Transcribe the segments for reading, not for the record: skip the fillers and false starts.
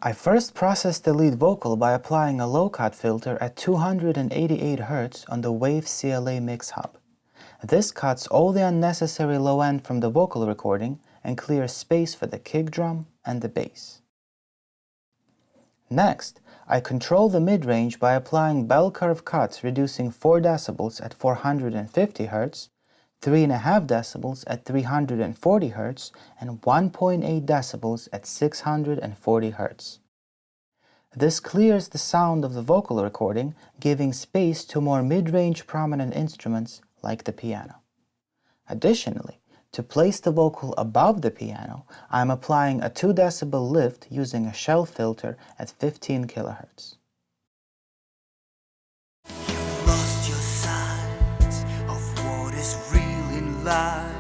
I first processed the lead vocal by applying a low-cut filter at 288 Hz on the Wave CLA mix hub. This cuts all the unnecessary low end from the vocal recording and clears space for the kick drum and the bass. Next, I control the mid-range by applying bell curve cuts reducing 4 dB at 450 Hz, 3.5 dB at 340 Hz, and 1.8 dB at 640 Hz. This clears the sound of the vocal recording, giving space to more mid-range prominent instruments like the piano. Additionally, to place the vocal above the piano, I am applying a 2 dB lift using a shell filter at 15 kHz. You've lost your sight of what is real in life,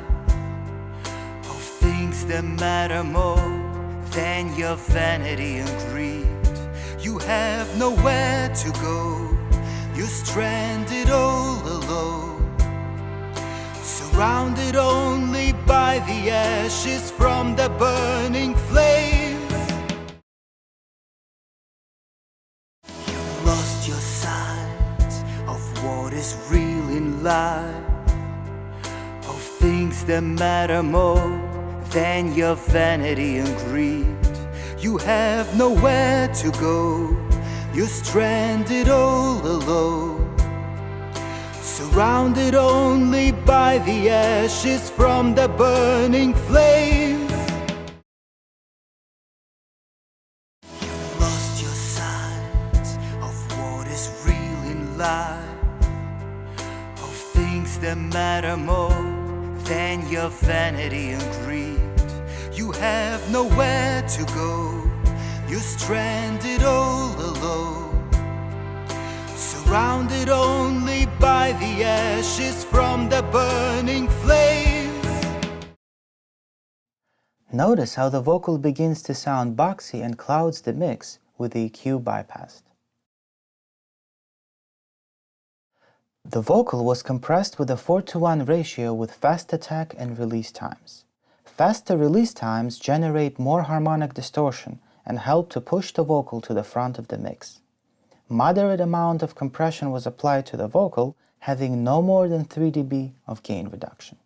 of things that matter more than your vanity and greed. You have nowhere to go, you're stranded all alone, surrounded only by the ashes from the burning flames. You've lost your sight of what is real in life, of things that matter more than your vanity and greed. You have nowhere to go, you're stranded all alone, surrounded only by the ashes from the burning flames. You've lost your sight of what is real in life, of things that matter more than your vanity and greed. You have nowhere to go, you're stranded all alone, surrounded only by the ashes from the burning flames. Notice how the vocal begins to sound boxy and clouds the mix with the EQ bypassed. The vocal was compressed with a 4:1 ratio with fast attack and release times. Faster release times generate more harmonic distortion and help to push the vocal to the front of the mix. Moderate amount of compression was applied to the vocal, having no more than 3 dB of gain reduction.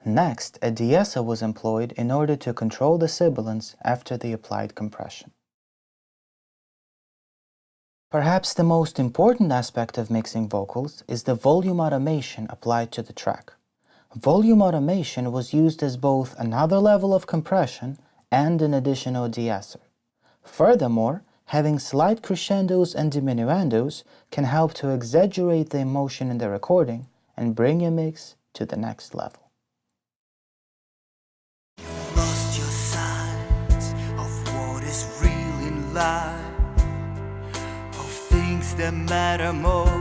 Next, a de-esser was employed in order to control the sibilance after the applied compression. Perhaps the most important aspect of mixing vocals is the volume automation applied to the track. Volume automation was used as both another level of compression and an additional de-esser. Furthermore, having slight crescendos and diminuendos can help to exaggerate the emotion in the recording and bring your mix to the next level. You've lost your sight of what is real in life, of things that matter more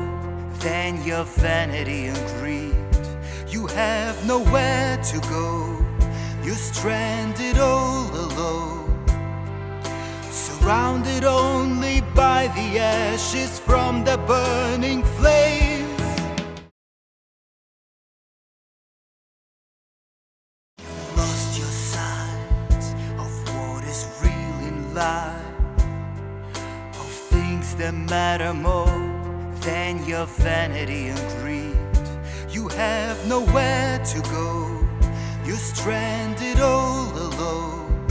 than your vanity and greed. You have nowhere to go, you're stranded all alone, surrounded only by the ashes from the burning flames. You've lost your sight of what is real in life, of things that matter more than your vanity and greed. You have nowhere to go, you're stranded all alone,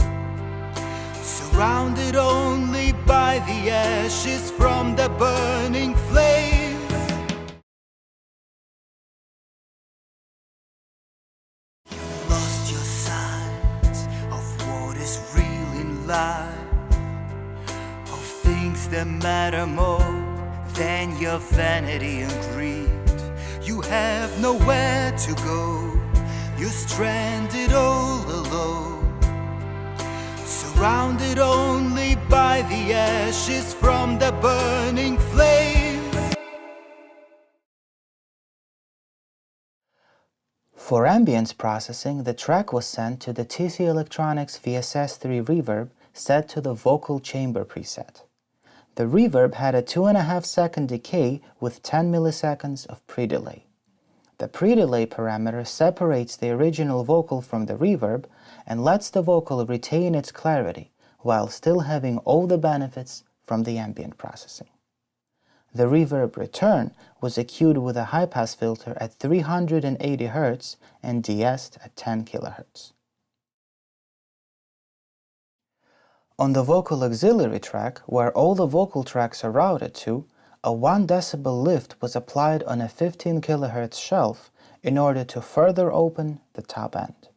surrounded only by the ashes from the burning flames. You've lost your sight of what is real in life, of things that matter more than your vanity and greed. You have nowhere to go, you're stranded all alone, surrounded only by the ashes from the burning flames. For Ambient Processing, the track was sent to the TC Electronics VSS3 reverb set to the vocal chamber preset. The reverb had a 2.5 second decay with 10 milliseconds of pre-delay. The pre-delay parameter separates the original vocal from the reverb and lets the vocal retain its clarity, while still having all the benefits from the ambient processing. The reverb return was EQ'd with a high-pass filter at 380 Hz and de-essed at 10 kHz. On the vocal auxiliary track, where all the vocal tracks are routed to, a 1 dB lift was applied on a 15 kHz shelf in order to further open the top end.